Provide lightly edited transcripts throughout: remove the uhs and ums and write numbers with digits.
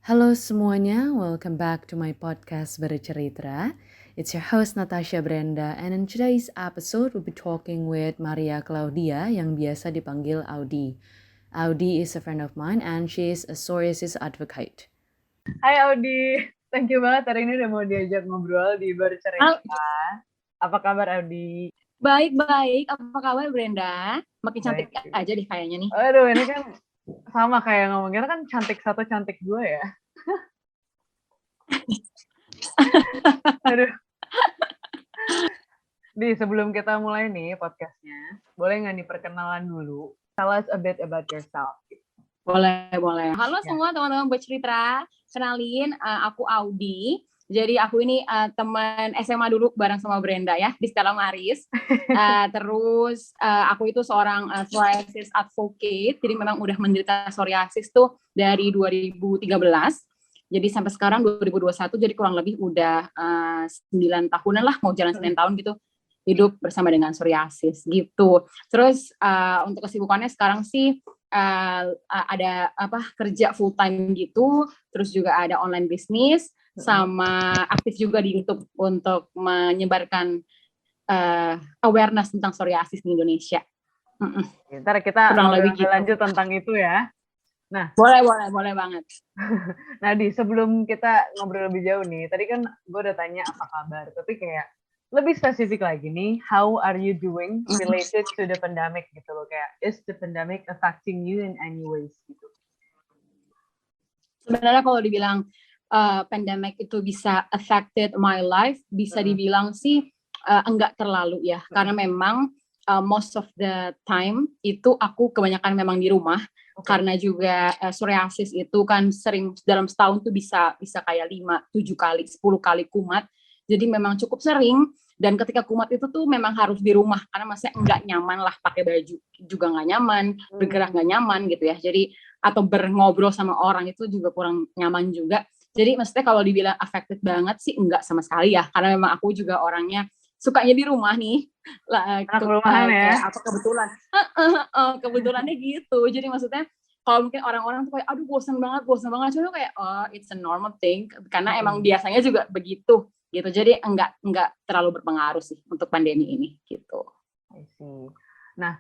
Halo semuanya, welcome back to my podcast Bercerita. It's your host Natasha Brenda, and in today's episode we'll be talking with Maria Claudia yang biasa dipanggil Audi. Audi is a friend of mine and she is a psoriasis advocate. Hai Audi, thank you banget hari ini udah mau diajak ngobrol di Bercerita. Apa kabar Audi? Baik. Apa kabar Brenda? Makin cantik aja deh kayaknya nih. Aduh, ini kan sama kayak ngomongnya kan cantik satu cantik dua ya. Aduh. Di sebelum kita mulai nih podcastnya, boleh nggak nih perkenalan dulu? Tell us a bit about yourself. Boleh. Halo semua teman-teman Bercerita. Kenalin, aku Audi. Jadi aku ini teman SMA dulu bareng sama Brenda ya di Stella Maris. Terus aku itu seorang psoriasis advocate. Jadi memang udah menderita psoriasis tuh dari 2013. Jadi sampai sekarang 2021, jadi kurang lebih udah 9 tahunan lah, mau jalan 9 tahun gitu hidup bersama dengan psoriasis gitu. Terus untuk kesibukannya sekarang sih ada kerja full time gitu, terus juga ada online bisnis, sama aktif juga di YouTube untuk menyebarkan awareness tentang psoriasis di Indonesia. Ntar kita lanjut tentang itu ya. Nah, boleh banget. Nah, sebelum kita ngobrol lebih jauh nih, tadi kan gue udah tanya apa kabar, tapi kayak lebih spesifik lagi nih, how are you doing related to the pandemic gitu loh, kayak is the pandemic affecting you in any ways gitu? Sebenarnya kalau dibilang pandemic itu bisa affected my life, bisa dibilang sih enggak terlalu ya, karena memang most of the time itu aku kebanyakan memang di rumah. Karena juga psoriasis itu kan sering dalam setahun tuh bisa kayak 5, 7 kali, 10 kali kumat. Jadi memang cukup sering, dan ketika kumat itu tuh memang harus di rumah karena maksudnya nggak nyaman lah, pakai baju juga nggak nyaman, bergerak nggak nyaman gitu ya. Jadi atau berngobrol sama orang itu juga kurang nyaman juga. Jadi maksudnya kalau dibilang affected banget sih enggak sama sekali ya, karena memang aku juga orangnya sukanya di rumah nih. Rumahan ya. Apa kebetulannya gitu. Jadi maksudnya kalau mungkin orang-orang tuh kayak aduh bosan banget, cuma kayak it's a normal thing karena emang biasanya juga begitu gitu. Jadi enggak terlalu berpengaruh sih untuk pandemi ini gitu. I see. Nah,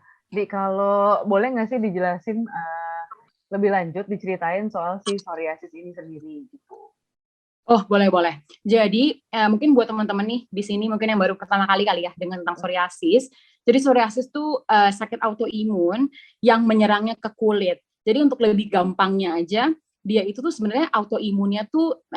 kalau boleh nggak sih dijelasin lebih lanjut, diceritain soal si psoriasis ini sendiri gitu. Oh, boleh. Jadi, mungkin buat teman-teman nih di sini mungkin yang baru pertama kali ya dengan tentang psoriasis. Jadi psoriasis tuh sakit autoimun yang menyerangnya ke kulit. Jadi untuk lebih gampangnya aja, dia itu tuh sebenarnya autoimunnya tuh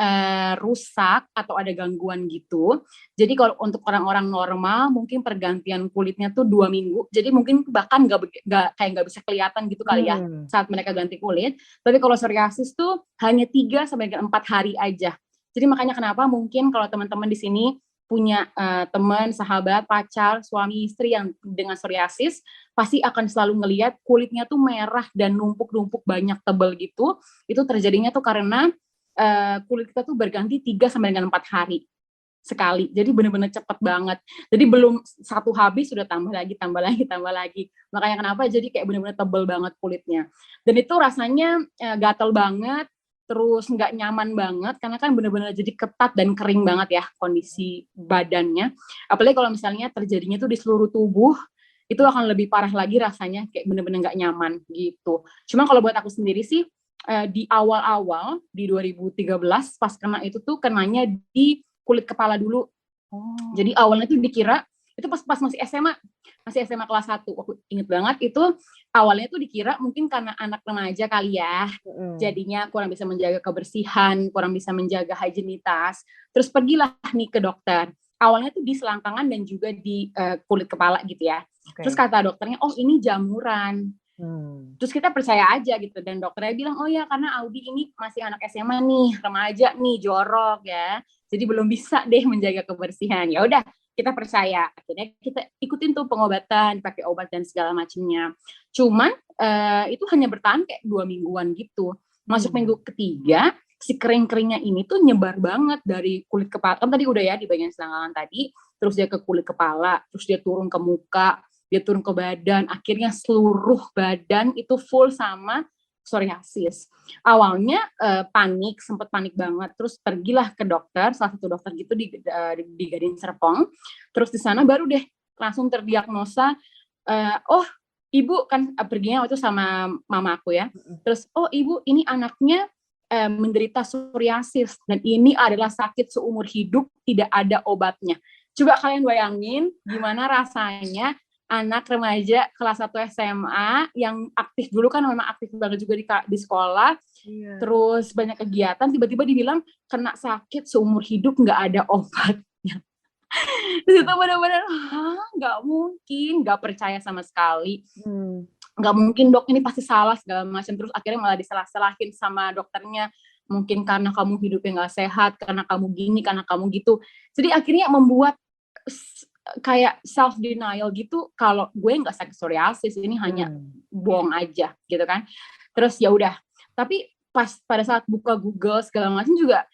rusak atau ada gangguan gitu. Jadi kalau untuk orang-orang normal mungkin pergantian kulitnya tuh 2 minggu. Jadi mungkin bahkan nggak bisa kelihatan gitu kali ya saat mereka ganti kulit. Tapi kalau psoriasis tuh hanya 3 sampai 4 hari aja. Jadi makanya kenapa mungkin kalau teman-teman di sini punya teman, sahabat, pacar, suami, istri yang dengan psoriasis, pasti akan selalu ngelihat kulitnya tuh merah dan numpuk-numpuk banyak tebal gitu. Itu terjadinya tuh karena kulit kita tuh berganti 3 sampai dengan 4 hari sekali. Jadi benar-benar cepat banget. Jadi belum satu habis sudah tambah lagi. Makanya kenapa jadi kayak benar-benar tebal banget kulitnya. Dan itu rasanya gatal banget, terus nggak nyaman banget karena kan benar-benar jadi ketat dan kering banget ya kondisi badannya. Apalagi kalau misalnya terjadinya tuh di seluruh tubuh, itu akan lebih parah lagi rasanya, kayak benar-benar nggak nyaman gitu. Cuma kalau buat aku sendiri sih di awal-awal di 2013 pas kena itu tuh kenanya di kulit kepala dulu. Jadi awalnya tuh dikira itu pas masih SMA kelas 1, aku inget banget itu awalnya tuh dikira mungkin karena anak remaja kali ya, jadinya kurang bisa menjaga kebersihan, kurang bisa menjaga higienitas, terus pergilah nih ke dokter. Awalnya tuh di selangkangan dan juga di kulit kepala gitu ya. Terus kata dokternya, oh ini jamuran. Terus kita percaya aja gitu, dan dokternya bilang, oh ya karena Audi ini masih anak SMA nih, remaja nih, jorok ya, jadi belum bisa deh menjaga kebersihan. Ya udah, kita percaya. Akhirnya kita ikutin tuh pengobatan, pakai obat dan segala macamnya. Cuman itu hanya bertahan kayak 2 mingguan gitu. Masuk minggu ketiga, si kering-keringnya ini tuh nyebar banget dari kulit kepala. Kan tadi udah ya di bagian selangkangan tadi, terus dia ke kulit kepala, terus dia turun ke muka, dia turun ke badan, akhirnya seluruh badan itu full sama psoriasis. Awalnya sempat panik banget, terus pergilah ke dokter, salah satu dokter gitu di Gading Serpong. Terus di sana baru deh langsung terdiagnosa, oh ibu kan perginya waktu itu sama mama aku ya. Terus oh ibu ini anaknya menderita psoriasis dan ini adalah sakit seumur hidup, tidak ada obatnya. Coba kalian bayangin gimana rasanya anak remaja kelas 1 SMA yang aktif dulu kan memang aktif banget juga di sekolah, terus banyak kegiatan, tiba-tiba dibilang kena sakit seumur hidup nggak ada obatnya. Terus itu benar-benar nggak mungkin, nggak percaya sama sekali. Nggak mungkin dok, ini pasti salah segala macam. Terus akhirnya malah disalah-salahin sama dokternya, mungkin karena kamu hidupnya nggak sehat, karena kamu gini, karena kamu gitu. Jadi akhirnya membuat kayak self denial gitu, kalau gue nggak sakit psoriasis, ini hanya bohong aja gitu kan. Terus ya udah, tapi pada saat buka Google segala macam juga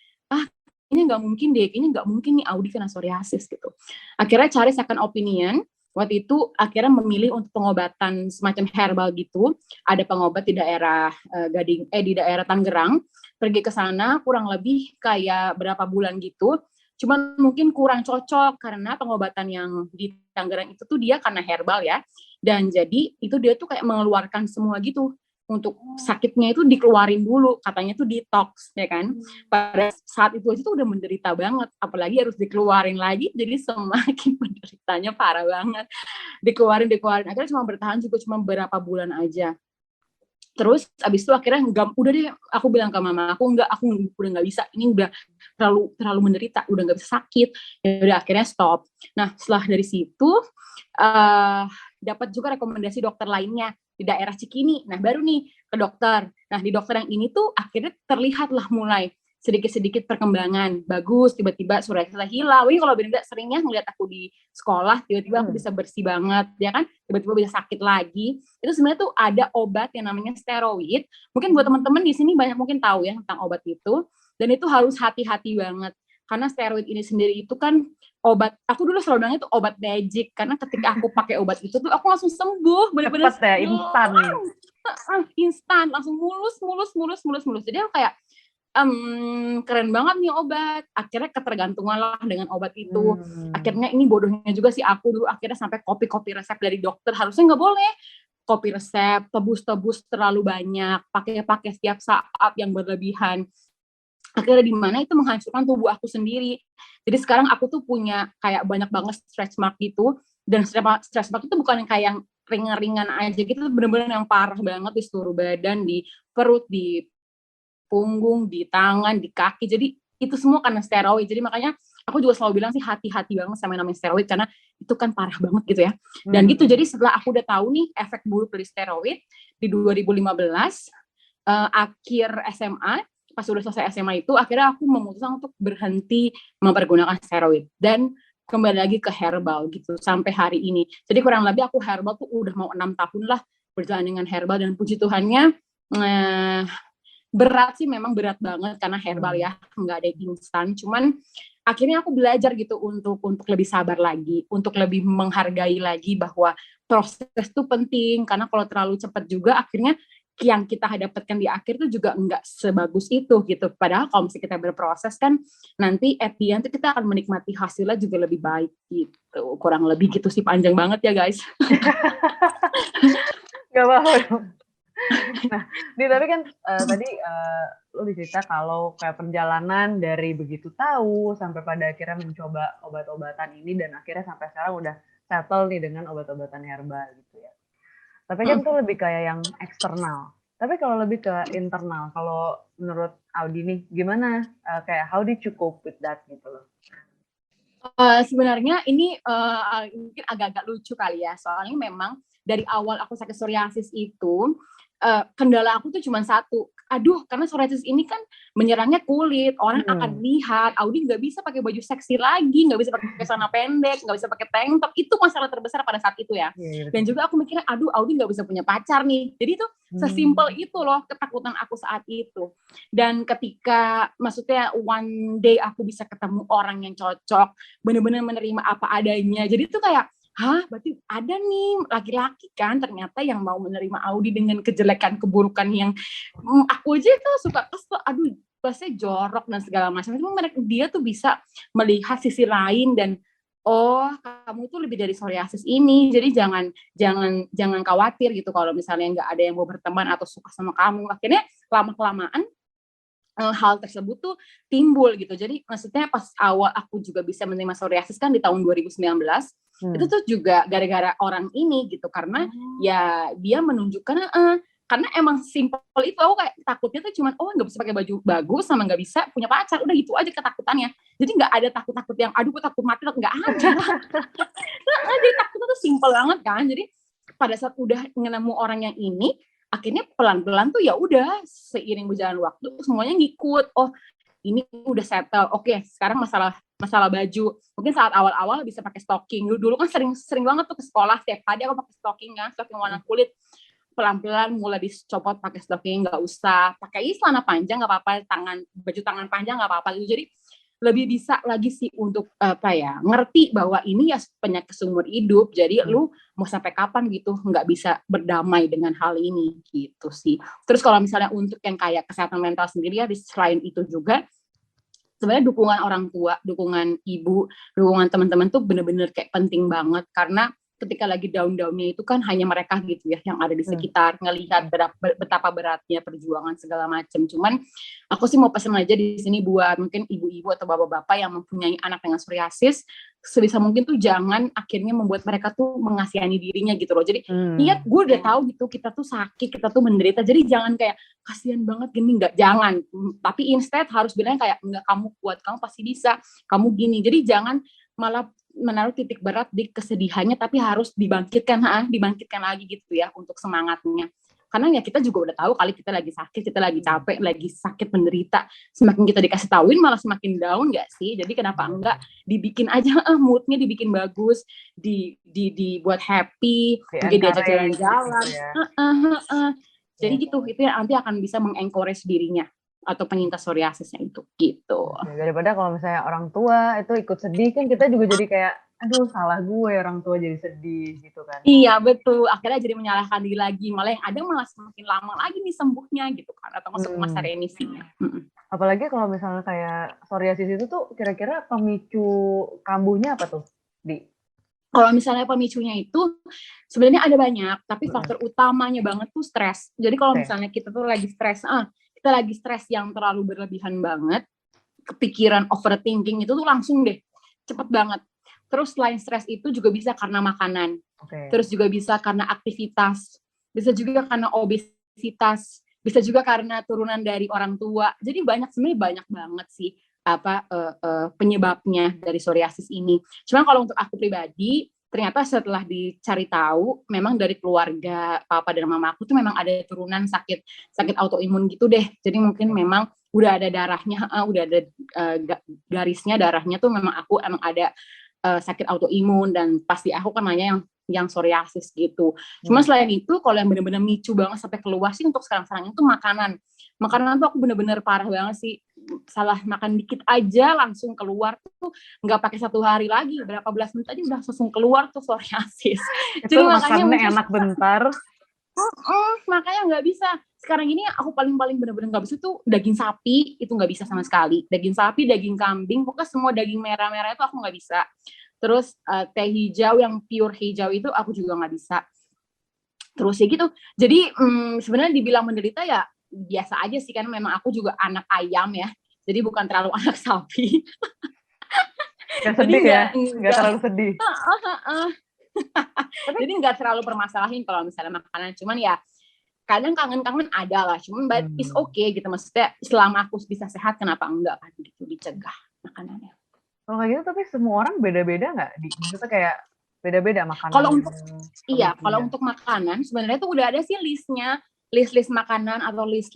ini nggak mungkin deh, ini nggak mungkin nih Audi kena psoriasis gitu. Akhirnya cari second opinion. Waktu itu akhirnya memilih untuk pengobatan semacam herbal gitu. Ada pengobat di daerah di daerah Tangerang. Pergi ke sana kurang lebih kayak berapa bulan gitu. Cuman mungkin kurang cocok karena pengobatan yang di Tangerang itu tuh dia karena herbal ya. Dan jadi itu dia tuh kayak mengeluarkan semua gitu. Untuk sakitnya itu dikeluarin dulu, katanya tuh detox, ya kan. Pada saat itu aja tuh udah menderita banget, apalagi harus dikeluarin lagi, jadi semakin menderitanya parah banget. Dikeluarin, akhirnya cuma bertahan juga cuma beberapa bulan aja. Terus abis itu akhirnya udah deh, aku bilang ke mama, aku udah nggak bisa, ini udah terlalu menderita, udah nggak bisa sakit. Ya udah akhirnya stop. Nah setelah dari situ dapat juga rekomendasi dokter lainnya di daerah Cikini. Nah baru nih ke dokter. Nah di dokter yang ini tuh akhirnya terlihatlah mulai sedikit-sedikit perkembangan bagus, tiba-tiba psoriasisnya hilang. Ini kalau Brenda seringnya ngeliat aku di sekolah, tiba-tiba aku bisa bersih banget, ya kan? Tiba-tiba bisa sakit lagi. Itu sebenarnya tuh ada obat yang namanya steroid. Mungkin buat teman-teman di sini banyak mungkin tahu ya tentang obat itu. Dan itu harus hati-hati banget. Karena steroid ini sendiri itu kan obat, aku dulu selalu bilang itu obat magic. Karena ketika aku pakai obat itu tuh aku langsung sembuh. Bener-bener cepet ya, instan. Instan, langsung mulus. Jadi aku kayak, keren banget nih obat. Akhirnya ketergantungan lah dengan obat itu. Akhirnya ini bodohnya juga sih aku dulu akhirnya sampai copy resep dari dokter. Harusnya nggak boleh copy resep, tebus terlalu banyak, pakai setiap saat yang berlebihan. Akhirnya di mana itu menghancurkan tubuh aku sendiri. Jadi sekarang aku tuh punya kayak banyak banget stretch mark gitu. Dan stretch mark itu bukan yang kayak yang ringan-ringan aja gitu, bener-bener yang parah banget di seluruh badan, di perut, di punggung, di tangan, di kaki. Jadi itu semua karena steroid. Jadi makanya aku juga selalu bilang sih hati-hati banget sama yang namanya steroid karena itu kan parah banget gitu ya. Dan gitu, jadi setelah aku udah tahu nih efek buruk dari steroid di 2015 akhir SMA, pas udah selesai SMA itu akhirnya aku memutuskan untuk berhenti mempergunakan steroid dan kembali lagi ke herbal gitu sampai hari ini. Jadi kurang lebih aku herbal tuh udah mau 6 tahun lah berjalan dengan herbal dan puji Tuhannya berat sih, memang berat banget karena herbal ya, nggak ada instan. Cuman akhirnya aku belajar gitu untuk lebih sabar lagi, untuk lebih menghargai lagi bahwa proses itu penting. Karena kalau terlalu cepat juga akhirnya yang kita dapatkan di akhir tuh juga nggak sebagus itu gitu. Padahal kalau misalnya kita berproses kan nanti at the end kita akan menikmati hasilnya juga lebih baik gitu. Kurang lebih gitu sih, panjang banget ya guys. Gak apa-apa dong. Nah, tapi kan tadi lo dicerita kalau kayak perjalanan dari begitu tahu sampai pada akhirnya mencoba obat-obatan ini dan akhirnya sampai sekarang udah settle nih dengan obat-obatan herbal gitu ya. Tapi kan itu lebih kayak yang eksternal. Tapi kalau lebih ke internal, kalau menurut Audi nih, gimana kayak how did you cope with that gitu loh? Sebenarnya ini mungkin agak-agak lucu kali ya, soalnya memang dari awal aku sakit psoriasis itu kendala aku tuh cuma satu, karena psoriasis ini kan menyerangnya kulit, orang akan lihat Audi nggak bisa pakai baju seksi lagi, nggak bisa pakai celana pendek, nggak bisa pakai tank top, itu masalah terbesar pada saat itu ya. Dan juga aku mikirnya, Audi nggak bisa punya pacar nih, jadi itu sesimpel itu loh ketakutan aku saat itu. Dan ketika maksudnya one day aku bisa ketemu orang yang cocok, benar-benar menerima apa adanya, jadi itu kayak berarti ada nih laki-laki kan ternyata yang mau menerima Audi dengan kejelekan keburukan yang aku aja tuh suka kesel, aduh pasti jorok dan segala macam. Cuma dia tuh bisa melihat sisi lain dan oh kamu tuh lebih dari psoriasis ini, jadi jangan khawatir gitu kalau misalnya nggak ada yang mau berteman atau suka sama kamu. Akhirnya lama-kelamaan hal tersebut tuh timbul gitu. Jadi maksudnya pas awal aku juga bisa menerima psoriasis kan di tahun 2019, itu tuh juga gara-gara orang ini gitu, karena ya dia menunjukkan karena emang simple itu, aku kayak takutnya tuh cuman nggak bisa pakai baju bagus sama nggak bisa punya pacar, udah gitu aja ketakutannya. Jadi nggak ada takut-takut yang aduh gue takut mati, nggak ada. Jadi takutnya tuh simple banget kan. Jadi pada saat udah nemu orang yang ini, akhirnya pelan-pelan tuh ya udah seiring berjalan waktu semuanya ngikut. Oh ini udah settle. Oke, sekarang masalah baju. Mungkin saat awal-awal bisa pakai stocking. Dulu kan sering banget tuh ke sekolah setiap hari aku pakai stocking kan, stocking warna kulit. Pelan-pelan mulai dicopot pakai stocking, nggak usah pakai celana panjang, nggak apa-apa, baju tangan panjang nggak apa-apa gitu. Jadi lebih bisa lagi sih untuk ngerti bahwa ini ya penyakit seumur hidup. Jadi lu mau sampai kapan gitu nggak bisa berdamai dengan hal ini gitu sih. Terus kalau misalnya untuk yang kayak kesehatan mental sendiri ya, selain itu juga sebenarnya dukungan orang tua, dukungan ibu, dukungan teman-teman tuh bener-bener kayak penting banget, karena ketika lagi down-downnya itu kan hanya mereka gitu ya yang ada di sekitar ngelihat betapa beratnya perjuangan segala macam. Cuman aku sih mau pesan aja di sini buat mungkin ibu-ibu atau bapak-bapak yang mempunyai anak dengan psoriasis, sebisa mungkin tuh jangan akhirnya membuat mereka tuh mengasihani dirinya gitu loh. Jadi lihat gue udah tahu gitu kita tuh sakit, kita tuh menderita, jadi jangan kayak kasihan banget gini, enggak, jangan. Tapi instead harus bilang kayak enggak, kamu kuat, kamu pasti bisa, kamu gini. Jadi jangan malah menaruh titik berat di kesedihannya, tapi harus dibangkitkan lagi gitu ya untuk semangatnya. Karena ya kita juga udah tahu kali kita lagi sakit, kita lagi capek, lagi sakit menderita. Semakin kita dikasih tauin malah semakin down nggak sih? Jadi kenapa enggak dibikin aja moodnya dibikin bagus, dibuat happy, mungkin diajak jalan-jalan. Gitu ya. Jadi gitu, itu yang nanti akan bisa mengencourage dirinya atau penyintas psoriasisnya itu gitu. Daripada kalau misalnya orang tua itu ikut sedih kan kita juga jadi kayak aduh salah gue orang tua jadi sedih gitu kan. Iya betul, akhirnya jadi menyalahkan diri lagi, malah yang ada malah semakin lama lagi nih sembuhnya gitu kan, atau masuk masa remisinya. Apalagi kalau misalnya kayak psoriasis itu tuh kira-kira pemicu kambuhnya apa tuh, Di? Kalau misalnya pemicunya itu sebenarnya ada banyak, tapi faktor utamanya banget tuh stres. Jadi kalau misalnya kita tuh lagi stres yang terlalu berlebihan banget, kepikiran overthinking itu tuh langsung deh cepet banget. Terus selain stres itu juga bisa karena makanan, terus juga bisa karena aktivitas, bisa juga karena obesitas, bisa juga karena turunan dari orang tua. Jadi sebenarnya banyak banget sih penyebabnya dari psoriasis ini. Cuma kalau untuk aku pribadi, ternyata setelah dicari tahu, memang dari keluarga papa dan mama aku tuh memang ada turunan sakit autoimun gitu deh. Jadi mungkin memang udah ada darahnya, udah ada garisnya darahnya tuh memang aku emang ada sakit autoimun, dan pasti aku kan nanya yang psoriasis gitu. Cuma selain itu, kalau yang benar-benar micu banget sampai keluar sih untuk sekarang-sekarang itu makanan. Makanan tuh aku benar-benar parah banget sih. Salah makan dikit aja langsung keluar tuh, nggak pakai 1 hari lagi, berapa belas menit aja udah langsung keluar tuh psoriasis. Jadi makanya enak bentar. Makanya nggak bisa. Sekarang ini aku paling benar-benar nggak bisa tuh daging sapi, itu nggak bisa sama sekali. Daging sapi, daging kambing, pokoknya semua daging merah-merah itu aku nggak bisa. Terus teh hijau yang pure hijau itu aku juga nggak bisa. Terus ya gitu. Jadi sebenarnya dibilang menderita ya biasa aja sih, kan memang aku juga anak ayam ya. Jadi bukan terlalu anak sapi. Gak sedih ya? Gak terlalu sedih. Jadi nggak terlalu permasalahin kalau misalnya makanan. Cuman ya kadang kangen-kangen ada lah. Cuman but it's okay gitu. Maksudnya selama aku bisa sehat, kenapa enggak kan gitu, dicegah makanannya. Kalau kayak gitu tapi semua orang beda-beda nggak? Maksudnya kayak beda-beda makanan. Kalau untuk makanan sebenarnya tuh udah ada sih list makanan atau list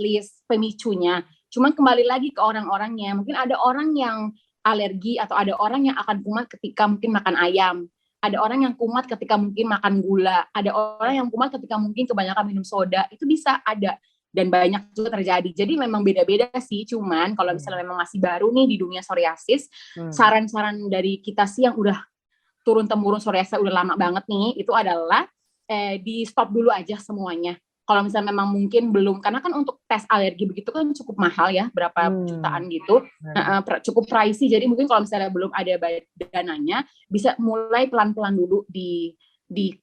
pemicunya. Cuman kembali lagi ke orang-orangnya. Mungkin ada orang yang alergi atau ada orang yang akan kumat ketika mungkin makan ayam. Ada orang yang kumat ketika mungkin makan gula. Ada orang yang kumat ketika mungkin kebanyakan minum soda. Itu bisa ada. Dan banyak juga terjadi. Jadi memang beda-beda sih. Cuman kalau misalnya memang masih baru nih di dunia psoriasis, saran-saran dari kita sih yang udah turun temurun psoriasis udah lama banget nih, itu adalah di stop dulu aja semuanya. Kalau misalnya memang mungkin belum, karena kan untuk tes alergi begitu kan cukup mahal ya, berapa jutaan gitu, cukup pricey. Jadi mungkin kalau misalnya belum ada dananya, bisa mulai pelan-pelan dulu di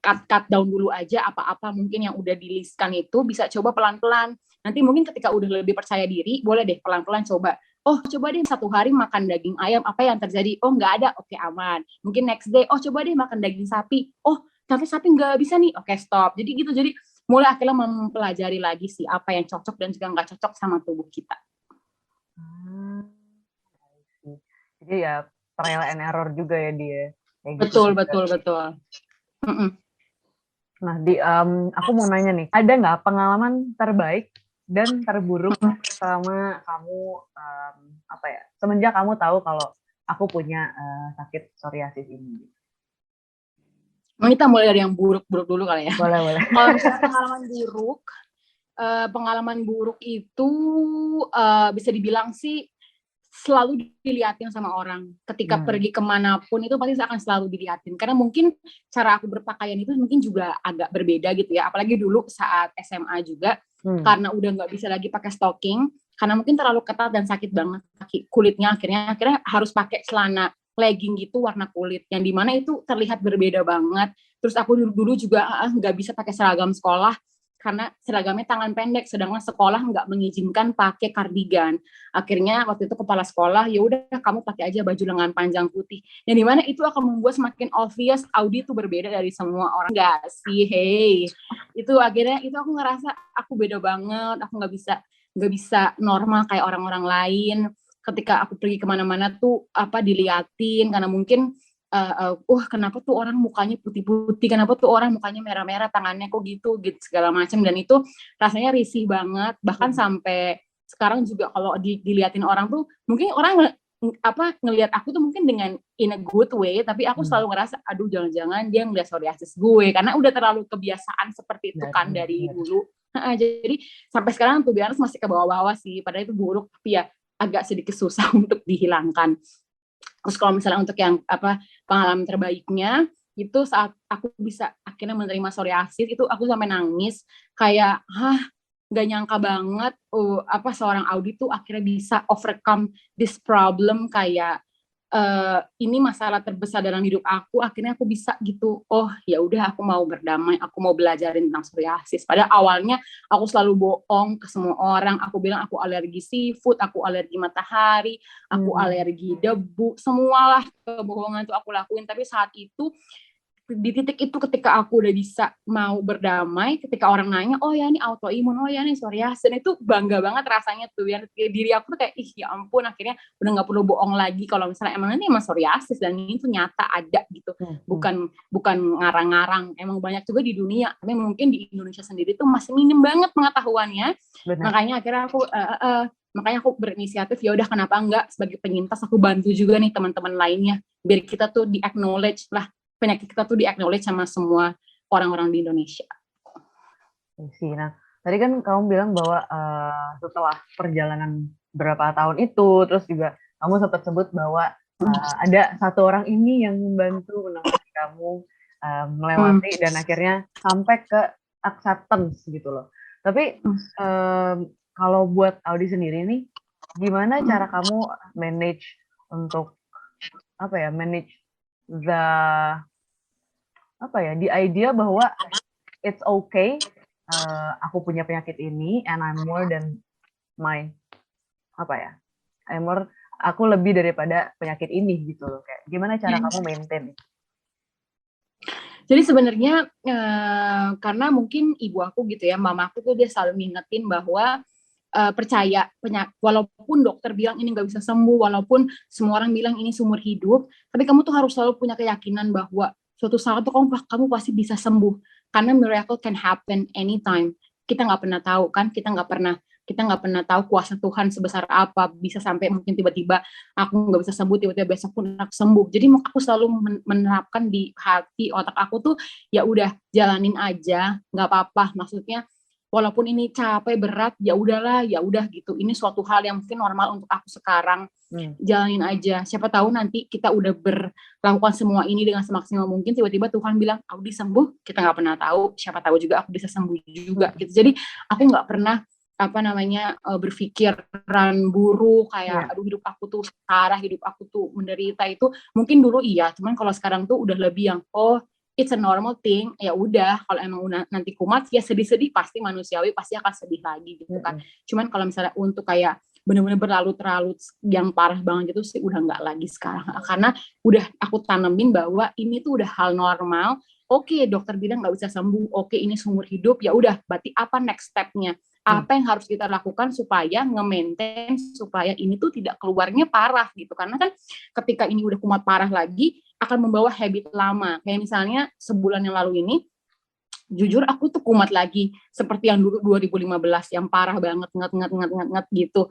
cut down dulu aja apa-apa mungkin yang udah di-listkan itu bisa coba pelan-pelan. Nanti mungkin ketika udah lebih percaya diri, boleh deh pelan-pelan coba. Oh coba deh 1 hari makan daging ayam, apa yang terjadi? Oh nggak ada, oke aman. Mungkin next day, oh coba deh makan daging sapi. Oh tapi sapi nggak bisa nih, oke stop. Jadi gitu, jadi mulai akhirnya mempelajari lagi sih apa yang cocok dan juga nggak cocok sama tubuh kita. Jadi ya trial and error juga ya dia. Betul. Nah, aku mau nanya nih, ada nggak pengalaman terbaik dan terburuk selama kamu semenjak kamu tahu kalau aku punya sakit psoriasis ini? Kita mulai dari yang buruk-buruk dulu kali ya. Boleh. Kalau misalnya pengalaman buruk itu bisa dibilang sih selalu dilihatin sama orang. Ketika pergi kemanapun itu pasti akan selalu dilihatin. Karena mungkin cara aku berpakaian itu mungkin juga agak berbeda gitu ya. Apalagi dulu saat SMA juga, karena udah nggak bisa lagi pakai stocking, karena mungkin terlalu ketat dan sakit banget kulitnya. Akhirnya harus pakai celana legging gitu warna kulit, yang dimana itu terlihat berbeda banget. Terus aku dulu juga nggak bisa pakai seragam sekolah karena seragamnya tangan pendek, sedangkan sekolah nggak mengizinkan pakai kardigan. Akhirnya waktu itu kepala sekolah, ya udah kamu pakai aja baju lengan panjang putih. Yang dimana itu akan membuat semakin obvious Audi itu berbeda dari semua orang. Nggak sih, hey. Itu akhirnya itu aku ngerasa aku beda banget, aku nggak bisa normal kayak orang-orang lain. Ketika aku pergi kemana-mana tuh diliatin, karena mungkin kenapa tuh orang mukanya putih-putih, kenapa tuh orang mukanya merah-merah, tangannya kok gitu segala macam, dan itu rasanya risih banget. Bahkan sampai sekarang juga kalau diliatin orang tuh mungkin orang ngelihat aku tuh mungkin dengan in a good way, tapi aku selalu ngerasa aduh jangan-jangan dia ngeliat psoriasis gue, karena udah terlalu kebiasaan seperti itu kan dari dulu. Jadi sampai sekarang tuh biar masih ke bawah-bawah sih, padahal itu buruk, tapi ya agak sedikit susah untuk dihilangkan. Terus kalau misalnya untuk yang pengalaman terbaiknya itu saat aku bisa akhirnya menerima psoriasis, itu aku sampai nangis kayak nggak nyangka banget seorang Audi tuh akhirnya bisa overcome this problem, kayak ini masalah terbesar dalam hidup aku, akhirnya aku bisa gitu, oh ya udah aku mau berdamai, aku mau belajarin tentang psoriasis. Padahal awalnya aku selalu bohong ke semua orang, aku bilang aku alergi seafood, aku alergi matahari, aku alergi debu, semualah kebohongan itu aku lakuin. Tapi saat itu di titik itu ketika aku udah bisa mau berdamai, ketika orang nanya, oh ya ini autoimun, oh ya ini psoriasis, itu bangga banget rasanya tuh ya, diri aku tuh kayak ya ampun, akhirnya udah nggak perlu bohong lagi kalau misalnya ini emang psoriasis dan ini tuh nyata ada gitu, bukan ngarang-ngarang. Emang banyak juga di dunia, tapi mungkin di Indonesia sendiri tuh masih minim banget pengetahuannya. Makanya akhirnya aku berinisiatif, ya udah kenapa enggak sebagai penyintas aku bantu juga nih teman-teman lainnya, biar kita tuh di acknowledge lah, penyakit kita tuh di-acknowledge sama semua orang-orang di Indonesia. Nah, tadi kan kamu bilang bahwa setelah perjalanan berapa tahun itu, terus juga kamu sempat sebut bahwa ada satu orang ini yang membantu menemani kamu melewati dan akhirnya sampai ke acceptance gitu loh. Tapi kalau buat Audi sendiri nih, gimana cara kamu manage untuk manage the idea bahwa it's okay, aku punya penyakit ini and I'm more than aku lebih daripada penyakit ini gitu loh. Kayak gimana cara kamu maintain? Jadi sebenarnya karena mungkin ibu aku gitu ya, mama aku tuh dia selalu ngingetin bahwa percaya walaupun dokter bilang ini nggak bisa sembuh, walaupun semua orang bilang ini seumur hidup, tapi kamu tuh harus selalu punya keyakinan bahwa suatu saat tuh kamu pasti bisa sembuh, karena miracle can happen anytime. Kita nggak pernah tahu kan, kita nggak pernah tahu kuasa Tuhan sebesar apa, bisa sampai mungkin tiba-tiba aku nggak bisa sembuh, tiba-tiba besok pun aku sembuh. Jadi aku selalu menerapkan di hati otak aku tuh ya udah jalanin aja, nggak apa-apa. Maksudnya walaupun ini capek berat, ya udahlah, ya udah gitu. Ini suatu hal yang mungkin normal untuk aku sekarang. Jalanin aja. Siapa tahu nanti kita udah berlakukan semua ini dengan semaksimal mungkin, tiba-tiba Tuhan bilang, Audi sembuh, kita nggak pernah tahu. Siapa tahu juga aku bisa sembuh juga gitu. Jadi aku nggak pernah berpikiran buruk kayak aduh hidup aku tuh parah, hidup aku tuh menderita. Itu mungkin dulu iya, cuman kalau sekarang tuh udah lebih yang it's a normal thing. Ya udah, kalau emang nanti kumat ya sedih-sedih, pasti manusiawi, pasti akan sedih lagi gitu kan. Cuman kalau misalnya untuk kayak benar-benar berlarut-larut yang parah banget gitu sih udah nggak lagi sekarang, karena udah aku tanemin bahwa ini tuh udah hal normal. Oke, dokter bilang nggak bisa sembuh, oke ini seumur hidup, ya udah berarti apa next step-nya, apa yang harus kita lakukan supaya nge-maintain supaya ini tuh tidak keluarnya parah gitu. Karena kan ketika ini udah kumat parah lagi akan membawa habit lama, kayak misalnya sebulan yang lalu ini jujur aku tuh kumat lagi seperti yang dulu 2015 yang parah banget, nget gitu.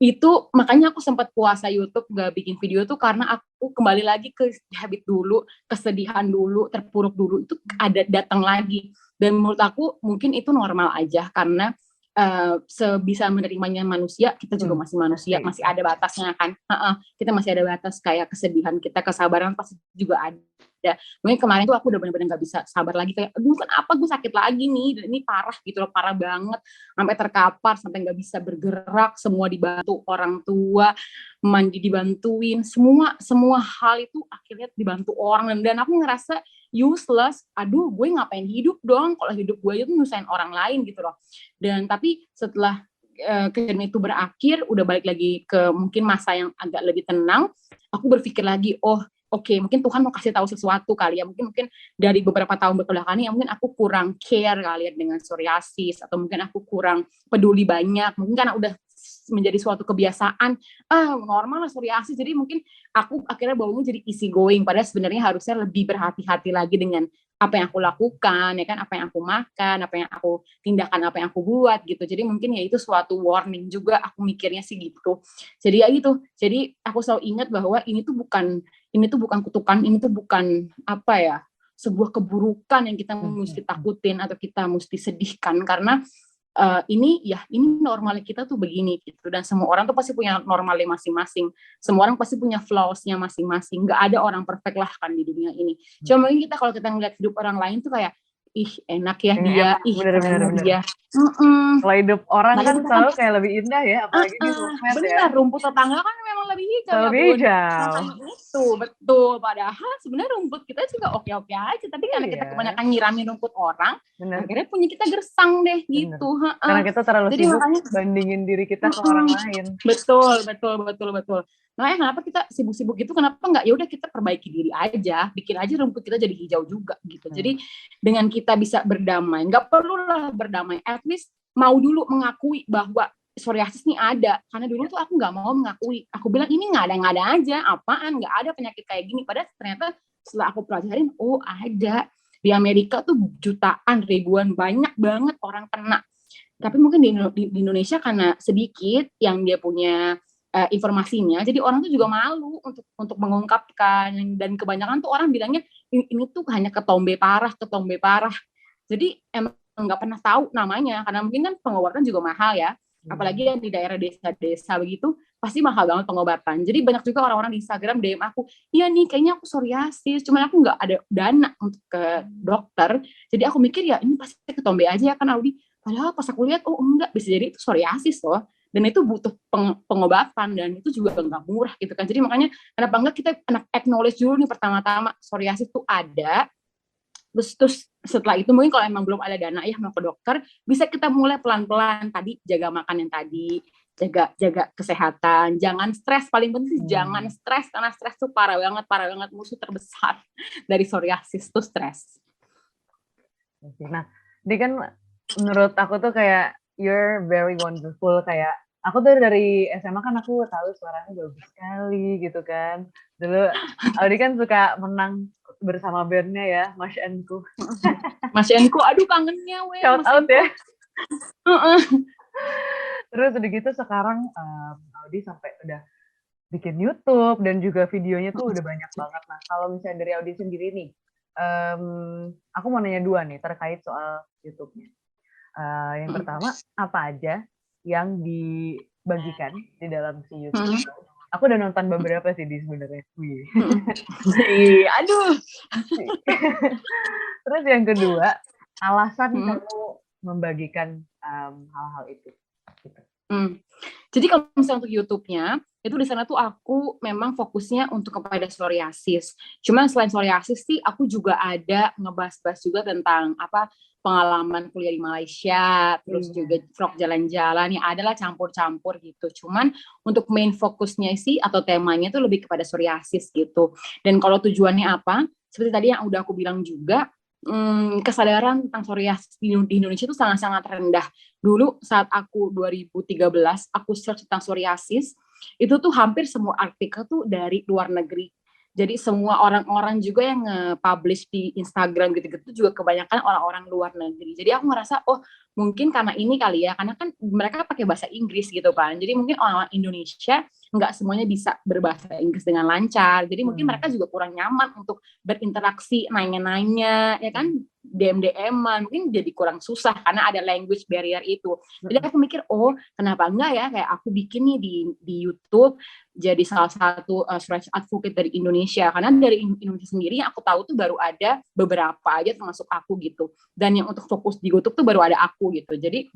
Itu makanya aku sempat puasa YouTube, gak bikin video tuh karena aku kembali lagi ke habit dulu, kesedihan dulu, terpuruk dulu, itu ada datang lagi. Dan menurut aku mungkin itu normal aja, karena sebisa menerimanya manusia, kita juga masih manusia, masih ada batasnya kan. Kita masih ada batas, kayak kesedihan kita, kesabaran pasti juga ada. Mungkin kemarin tuh aku udah bener-bener gak bisa sabar lagi, kayak aduh kenapa gue sakit lagi nih, dan ini parah gitu loh, parah banget, sampai terkapar, sampai gak bisa bergerak, semua dibantu orang tua, mandi dibantuin, semua hal itu akhirnya dibantu orang, dan aku ngerasa useless. Aduh, gue ngapain hidup dong kalau hidup gue itu nyusahin orang lain gitu loh. Dan tapi setelah kejadian itu berakhir, udah balik lagi ke mungkin masa yang agak lebih tenang, aku berpikir lagi, oke, mungkin Tuhan mau kasih tahu sesuatu kali ya, mungkin dari beberapa tahun belakangan ini mungkin aku kurang care kali ya dengan psoriasis, atau mungkin aku kurang peduli banyak, mungkin karena udah menjadi suatu kebiasaan, normal lah psoriasis, jadi mungkin aku akhirnya bawanya jadi easy going, padahal sebenarnya harusnya lebih berhati-hati lagi dengan apa yang aku lakukan, ya kan, apa yang aku makan, apa yang aku tindakan, apa yang aku buat gitu. Jadi mungkin ya itu suatu warning juga, aku mikirnya sih gitu. Jadi ya gitu. Jadi aku selalu ingat bahwa ini tuh bukan kutukan, ini tuh bukan apa ya, sebuah keburukan yang kita mesti takutin atau kita mesti sedihkan, karena ini normal kita tuh begini gitu. Dan semua orang tuh pasti punya normalnya masing-masing, semua orang pasti punya flaws-nya masing-masing, nggak ada orang perfect lah kan di dunia ini. Cuma mungkin kita kalau kita ngeliat hidup orang lain tuh kayak ih enak ya dia, ih keren dia. Kalau hidup orang Makanya kan kita selalu kayak lebih indah ya, apalagi di sosmed ya. benar, rumput tetangga kan memang lebih hijau ya lebih bun. hijau. Makanya itu betul, padahal sebenarnya rumput kita juga oke-oke aja, tapi karena kita kebanyakan nyiramin rumput orang, akhirnya punya kita gersang deh gitu. Karena kita terlalu Jadi sibuk makanya bandingin diri kita ke orang lain. Betul. Makanya kenapa kita sibuk-sibuk gitu, kenapa nggak ya udah kita perbaiki diri aja, bikin aja rumput kita jadi hijau juga gitu. Jadi dengan kita bisa berdamai, nggak perlu lah berdamai, at least mau dulu mengakui bahwa psoriasis ini ada. Karena dulu tuh aku nggak mau mengakui, aku bilang ini nggak ada aja, apaan, nggak ada penyakit kayak gini. Padahal ternyata setelah aku pelajarin, ada. Di Amerika tuh jutaan, ribuan, banyak banget orang kena. Tapi mungkin di Indonesia karena sedikit yang dia punya informasinya, jadi orang tuh juga malu untuk mengungkapkan, dan kebanyakan tuh orang bilangnya ini tuh hanya ketombe parah. Jadi emang nggak pernah tahu namanya, karena mungkin kan pengobatan juga mahal ya, apalagi yang di daerah desa-desa begitu, pasti mahal banget pengobatan. Jadi banyak juga orang-orang di Instagram DM aku, iya nih kayaknya aku psoriasis, cuman aku nggak ada dana untuk ke dokter, jadi aku mikir ya ini pasti ketombe aja ya kan Audi. Padahal pas aku lihat, enggak, bisa jadi itu psoriasis loh. Dan itu butuh pengobatan, dan itu juga nggak murah gitu kan. Jadi makanya kenapa enggak kita acknowledge dulu nih pertama-tama, psoriasis itu ada. Terus setelah itu mungkin kalau emang belum ada dana ya mau ke dokter, bisa kita mulai pelan-pelan. Tadi jaga makan yang tadi, jaga kesehatan, jangan stres, paling penting sih jangan stres, karena stres tuh parah banget, musuh terbesar dari psoriasis tuh stres. Nah, ini kan menurut aku tuh kayak you're very wonderful, kayak aku tuh dari SMA kan aku tahu suaranya bagus sekali gitu kan. Dulu Audi kan suka menang bersama bandnya ya, Mas Enku. Mas Enku, aduh kangennya weh. Shout out ya. Terus udah gitu sekarang Audi sampai udah bikin YouTube dan juga videonya tuh udah banyak banget. Nah kalau misalnya dari Audi sendiri nih, aku mau nanya dua nih terkait soal YouTube-nya. Yang pertama, apa aja yang dibagikan di dalam si YouTube? Aku udah nonton beberapa sih di sebenarnya. Wih. Aduh. Terus yang kedua, alasan kamu membagikan hal-hal itu. Gitu. Jadi kalau misalnya untuk YouTube-nya, itu di sana tuh aku memang fokusnya untuk kepada psoriasis. Cuman selain psoriasis sih, aku juga ada ngebahas-bahas juga tentang pengalaman kuliah di Malaysia, terus juga vlog jalan-jalan, ya adalah campur-campur gitu. Cuman untuk main fokusnya sih atau temanya tuh lebih kepada psoriasis gitu. Dan kalau tujuannya apa? Seperti tadi yang udah aku bilang juga, kesadaran tentang psoriasis di Indonesia itu sangat-sangat rendah. Dulu saat aku 2013, aku search tentang psoriasis, itu tuh hampir semua artikel tuh dari luar negeri. Jadi semua orang-orang juga yang nge-publish di Instagram gitu-gitu juga kebanyakan orang-orang luar negeri. Jadi aku ngerasa, oh mungkin karena ini kali ya, karena kan mereka pakai bahasa Inggris gitu kan. Jadi mungkin orang-orang Indonesia nggak semuanya bisa berbahasa Inggris dengan lancar. Jadi mungkin mereka juga kurang nyaman untuk berinteraksi, nanya-nanya, ya kan, DM-DM-an, mungkin jadi kurang susah karena ada language barrier itu. Jadi aku mikir, oh kenapa enggak ya, kayak aku bikin nih di YouTube, jadi salah satu psoriasis advocate dari Indonesia. Karena dari Indonesia sendiri yang aku tahu tuh baru ada beberapa aja termasuk aku gitu. Dan yang untuk fokus di YouTube tuh baru ada aku gitu. Jadi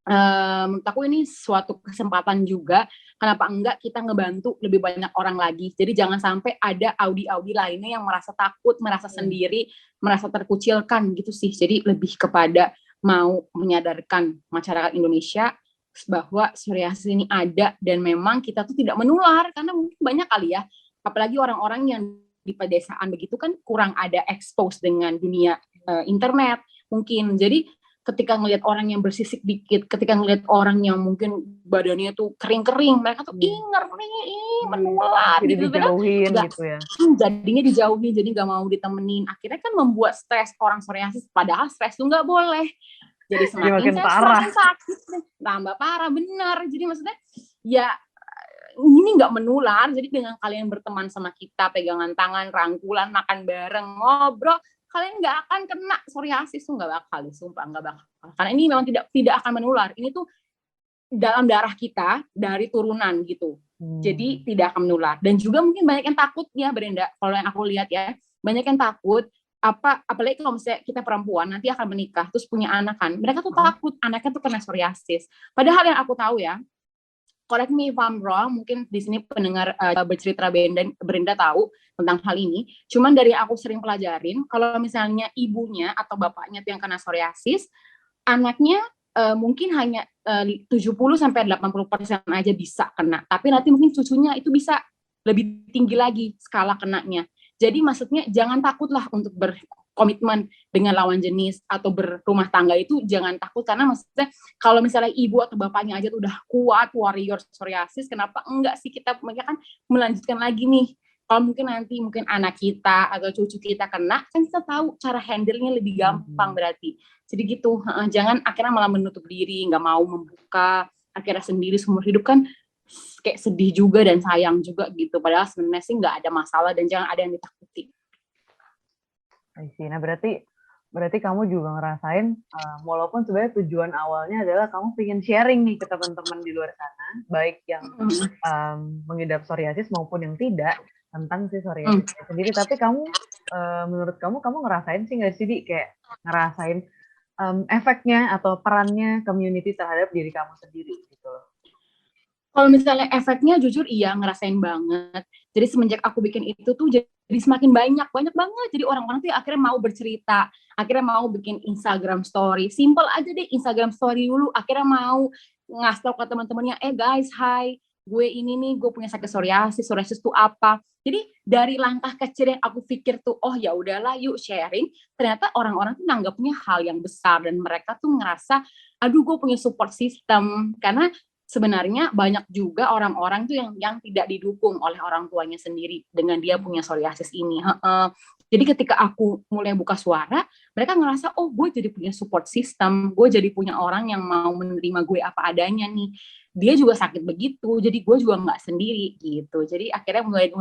menurut aku ini suatu kesempatan juga, kenapa enggak kita ngebantu lebih banyak orang lagi. Jadi jangan sampai ada Audi lainnya yang merasa takut, merasa sendiri, merasa terkucilkan gitu sih. Jadi lebih kepada mau menyadarkan masyarakat Indonesia bahwa psoriasis ini ada dan memang kita tuh tidak menular, karena mungkin banyak kali ya, apalagi orang-orang yang di pedesaan begitu kan kurang ada expose dengan dunia internet mungkin. Jadi ketika ngelihat orang yang bersisik dikit, ketika ngelihat orang yang mungkin badannya tuh kering-kering, mereka tuh ngeri, menular jadi gitu. Dijauhin gitu ya. Jadinya dijauhin, jadi nggak mau ditemenin. Akhirnya kan membuat stres orang psoriasis, padahal stres tuh nggak boleh. Jadi semakin parah. Semakin sakit, tambah parah, benar. Jadi maksudnya ya ini nggak menular, jadi dengan kalian berteman sama kita, pegangan tangan, rangkulan, makan bareng, ngobrol, kalian nggak akan kena psoriasis tuh, nggak bakal, sumpah nggak bakal. Karena ini memang tidak akan menular. Ini tuh dalam darah kita dari turunan gitu. Jadi tidak akan menular. Dan juga mungkin banyak yang takut ya, Brenda. Kalau yang aku lihat ya, banyak yang takut. Apalagi kalau misalnya kita perempuan nanti akan menikah terus punya anak kan, mereka tuh takut anaknya tuh kena psoriasis. Padahal yang aku tahu ya, correct me if I'm wrong, mungkin di sini pendengar bercerita Brenda tahu tentang hal ini. Cuman dari aku sering pelajarin, kalau misalnya ibunya atau bapaknya tuh yang kena psoriasis, anaknya mungkin hanya 70-80% aja bisa kena. Tapi nanti mungkin cucunya itu bisa lebih tinggi lagi skala kenanya. Jadi maksudnya jangan takutlah untuk berkomitmen dengan lawan jenis atau berumah tangga, itu jangan takut, karena maksudnya kalau misalnya ibu atau bapaknya aja tuh udah kuat warrior psoriasis, kenapa enggak sih kita kan melanjutkan lagi nih. Kalau mungkin nanti anak kita atau cucu kita kena, kan kita tahu cara handle-nya lebih gampang berarti. Jadi gitu, jangan akhirnya malah menutup diri, nggak mau membuka, akhirnya sendiri seumur hidup kan kayak sedih juga dan sayang juga gitu. Padahal sebenarnya sih nggak ada masalah dan jangan ada yang ditakuti. Nah berarti kamu juga ngerasain, walaupun sebenarnya tujuan awalnya adalah kamu pengen sharing nih ke teman-teman di luar sana, baik yang mengidap psoriasis maupun yang tidak, tentang si psoriasis sendiri. Tapi kamu, menurut kamu ngerasain sih nggak sih, Di, kayak ngerasain efeknya atau perannya community terhadap diri kamu sendiri gitu loh? Kalau misalnya efeknya jujur iya, ngerasain banget. Jadi semenjak aku bikin itu tuh jadi semakin banyak banget. Jadi orang-orang tuh akhirnya mau bercerita, akhirnya mau bikin Instagram story. Simple aja deh, Instagram story dulu. Akhirnya mau ngasih tau ke teman-temannya, guys, hi, gue ini nih, gue punya sakit psoriasis tuh apa. Jadi dari langkah kecil yang aku pikir tuh, oh ya udahlah yuk sharing, ternyata orang-orang tuh nanggapnya hal yang besar dan mereka tuh ngerasa, aduh gue punya support system. Karena sebenarnya banyak juga orang-orang tuh yang tidak didukung oleh orang tuanya sendiri dengan dia punya psoriasis ini. Jadi ketika aku mulai buka suara, mereka ngerasa, oh gue jadi punya support system, gue jadi punya orang yang mau menerima gue apa adanya nih. Dia juga sakit begitu, jadi gue juga nggak sendiri gitu. Jadi akhirnya mulai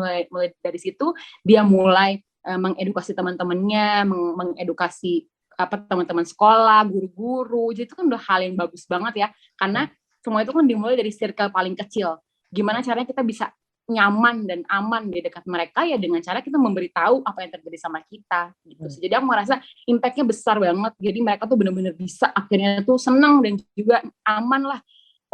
dari situ dia mulai mengedukasi teman-temannya, mengedukasi teman-teman sekolah, guru-guru. Jadi itu kan udah hal yang bagus banget ya, karena semua itu kan dimulai dari circle paling kecil. Gimana caranya kita bisa nyaman dan aman di dekat mereka ya dengan cara kita memberitahu apa yang terjadi sama kita gitu. Jadi aku merasa impact-nya besar banget. Jadi mereka tuh benar-benar bisa akhirnya tuh senang dan juga aman lah.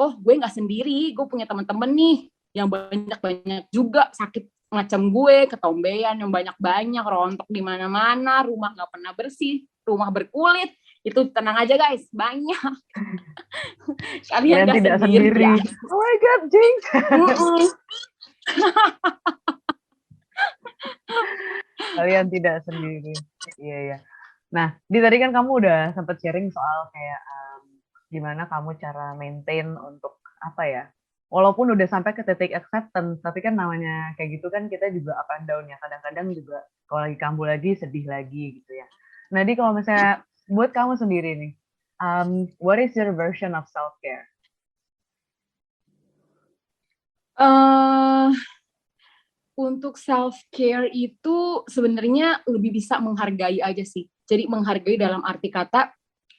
Oh, gue nggak sendiri, gue punya teman-teman nih yang banyak-banyak juga sakit macam gue, ketombean yang banyak-banyak, rontok di mana-mana, rumah nggak pernah bersih, rumah berkulit. Itu tenang aja guys, banyak. Kalian nggak tidak sendiri. Ya. Oh my god, Jing. Kalian tidak sendiri. Iya ya. Nah, tadi kan kamu udah sempat sharing soal kayak gimana kamu cara maintain untuk apa ya? Walaupun udah sampai ke titik acceptance, tapi kan namanya kayak gitu kan kita juga up and down ya. Kadang-kadang juga kalau lagi kambuh lagi, sedih lagi gitu ya. Nah, kalau misalnya buat kamu sendiri nih, what is your version of self-care? Untuk self-care itu sebenarnya lebih bisa menghargai aja sih. Jadi menghargai dalam arti kata,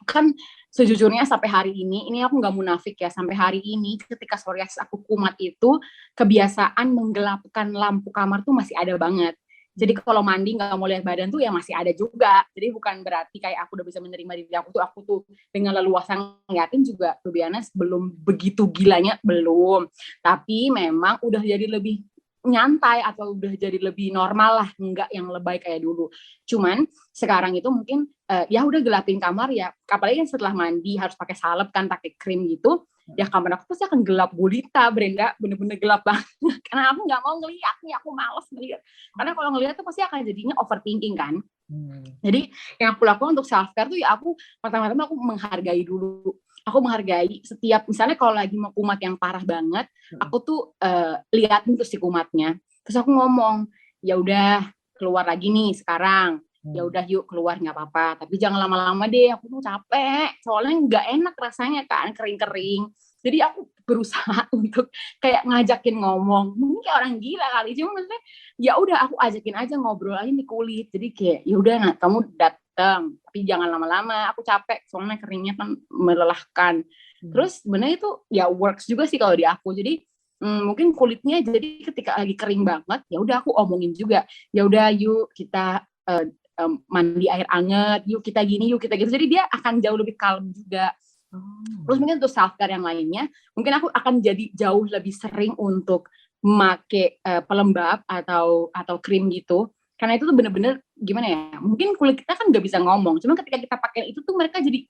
kan sejujurnya sampai hari ini aku nggak munafik ya, sampai hari ini ketika psoriasis aku kumat itu, kebiasaan menggelapkan lampu kamar tuh masih ada banget. Jadi kalau mandi nggak mau lihat badan tuh ya masih ada juga. Jadi bukan berarti kayak aku udah bisa menerima diri aku tuh dengan leluasa ngeliatin juga, to be honest, belum begitu gilanya, belum. Tapi memang udah jadi lebih nyantai atau udah jadi lebih normal lah, nggak yang lebay kayak dulu. Cuman sekarang itu mungkin ya udah gelapin kamar ya, apalagi setelah mandi harus pakai salep kan, pakai krim gitu, ya kamar aku pasti akan gelap gulita, Brenda, bener-bener gelap banget. Karena aku nggak mau ngeliat nih, aku males ngeliat. Karena kalau ngeliat tuh pasti akan jadinya overthinking kan. Jadi yang aku lakukan untuk self care tuh ya aku pertama-tama aku menghargai dulu. Aku menghargai setiap, misalnya kalau lagi mau kumat yang parah banget, aku tuh liatin tuh si kumatnya. Terus aku ngomong, ya udah keluar lagi nih sekarang. Ya udah yuk keluar nggak apa-apa. Tapi jangan lama-lama deh, aku tuh capek. Soalnya nggak enak rasanya kan, kering-kering. Jadi aku berusaha untuk kayak ngajakin ngomong. Mungkin kayak orang gila kali, cuma maksudnya ya udah aku ajakin aja ngobrol aja di kulit. Jadi kayak ya udah nah, kamu datang, tapi jangan lama-lama. Aku capek, soalnya keringnya kan melelahkan. Terus sebenarnya itu ya works juga sih kalau di aku. Jadi mungkin kulitnya jadi ketika lagi kering banget, ya udah aku omongin juga. Ya udah yuk kita mandi air anget, yuk kita gini, yuk kita gitu. Jadi dia akan jauh lebih calm juga. Terus mungkin untuk self care yang lainnya, mungkin aku akan jadi jauh lebih sering untuk memakai pelembab atau krim gitu. Karena itu tuh bener-bener gimana ya? Mungkin kulit kita kan nggak bisa ngomong, cuma ketika kita pakai itu tuh mereka jadi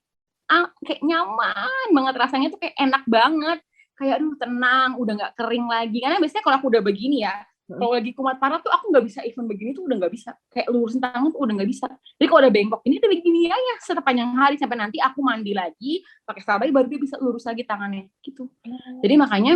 kayak nyaman banget, rasanya tuh kayak enak banget. Kayak aduh tenang, udah nggak kering lagi. Karena biasanya kalau aku udah begini ya, kalau lagi kumat parah tuh aku nggak bisa even begini tuh udah nggak bisa. Kayak lurusin tangan tuh udah nggak bisa. Jadi kalau udah bengkok ini udah begini aja sepanjang hari sampai nanti aku mandi lagi pakai sabun baru dia bisa lurus lagi tangannya gitu. Jadi makanya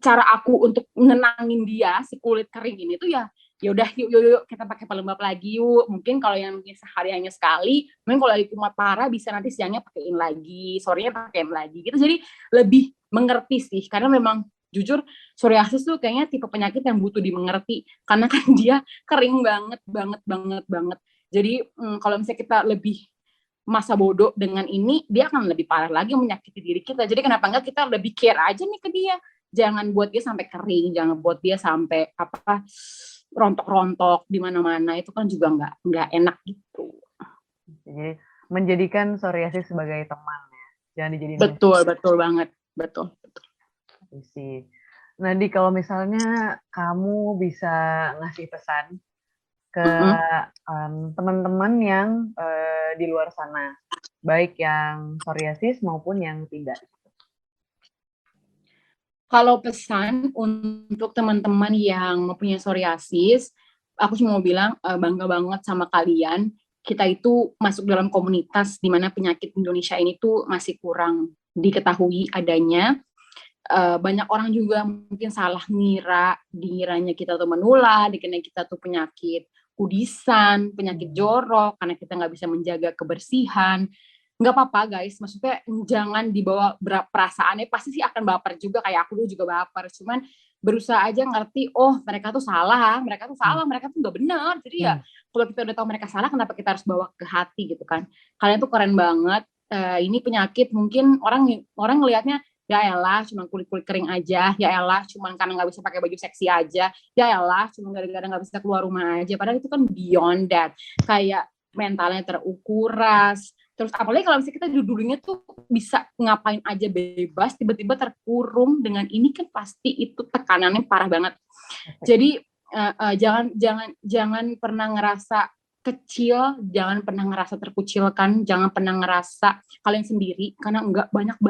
cara aku untuk nenangin dia si kulit kering ini tuh ya udah yuk kita pakai pelembab lagi yuk. Mungkin kalau yang mungkin sehari hanya sekali, mungkin kalau lagi kumat parah bisa nanti siangnya pakein lagi, sorenya pakein lagi gitu. Jadi lebih mengerti sih karena memang jujur psoriasis tuh kayaknya tipe penyakit yang butuh dimengerti karena kan dia kering banget. Jadi kalau misalnya kita lebih masa bodoh dengan ini, dia akan lebih parah lagi menyakiti diri kita. Jadi kenapa enggak kita lebih care aja nih ke dia. Jangan buat dia sampai kering, jangan buat dia sampai rontok-rontok di mana-mana. Itu kan juga enggak enak gitu. Jadi menjadikan psoriasis sebagai teman ya. Jangan dijadiin betul banget. Betul. Sih. Nah, kalau misalnya kamu bisa ngasih pesan ke teman-teman yang di luar sana, baik yang psoriasis maupun yang tidak. Kalau pesan untuk teman-teman yang mempunyai psoriasis, aku cuma mau bilang bangga banget sama kalian. Kita itu masuk dalam komunitas di mana penyakit Indonesia ini tuh masih kurang diketahui adanya. Banyak orang juga mungkin salah dingiranya kita tuh menular, dikira kita tuh penyakit kudisan, penyakit jorok, karena kita nggak bisa menjaga kebersihan. nggak apa-apa guys, maksudnya jangan dibawa perasaannya, pasti sih akan baper juga, kayak aku dulu juga baper, cuman berusaha aja ngerti, oh mereka tuh salah, mereka tuh nggak benar, jadi ya kalau kita udah tahu mereka salah, kenapa kita harus bawa ke hati gitu kan. Kalian tuh keren banget. Ini penyakit mungkin orang ngelihatnya ya elah cuman kulit kering aja, ya elah cuman karena nggak bisa pakai baju seksi aja, ya elah cuman gara-gara nggak bisa keluar rumah aja, padahal itu kan beyond that, kayak mentalnya terukuras. Terus apalagi kalau misalnya kita dulunya tuh bisa ngapain aja bebas, tiba-tiba terkurung dengan ini, kan pasti itu tekanannya parah banget. Jadi jangan pernah ngerasa kecil, jangan pernah ngerasa terkucilkan, jangan pernah ngerasa kalian sendiri, karena enggak, banyak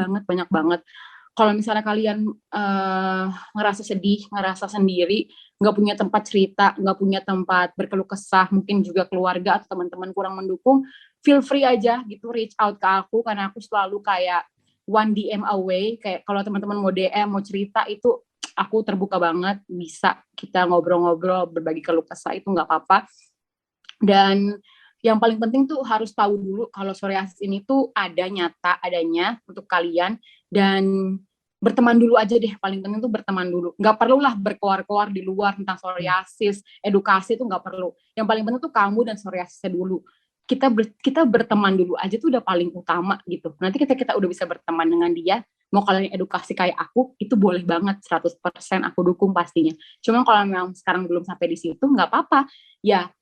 banget. Kalau misalnya kalian ngerasa sedih, ngerasa sendiri, nggak punya tempat cerita, nggak punya tempat berkeluh kesah, mungkin juga keluarga atau teman-teman kurang mendukung, feel free aja gitu reach out ke aku, karena aku selalu kayak one DM away, kayak kalau teman-teman mau DM, mau cerita, itu aku terbuka banget, bisa kita ngobrol-ngobrol, berbagi keluh kesah, itu nggak apa-apa. Dan yang paling penting tuh harus tahu dulu kalau psoriasis ini tuh adanya untuk kalian, dan berteman dulu aja deh, paling penting tuh berteman dulu. Nggak perlulah berkeluar-keluar di luar tentang psoriasis, edukasi itu nggak perlu. Yang paling penting tuh kamu dan psoriasisnya dulu. Kita berteman dulu aja tuh udah paling utama gitu. Nanti kita udah bisa berteman dengan dia, mau kalian edukasi kayak aku, itu boleh banget, 100% aku dukung pastinya. Cuma kalau memang sekarang belum sampai di situ, nggak apa-apa. Ya,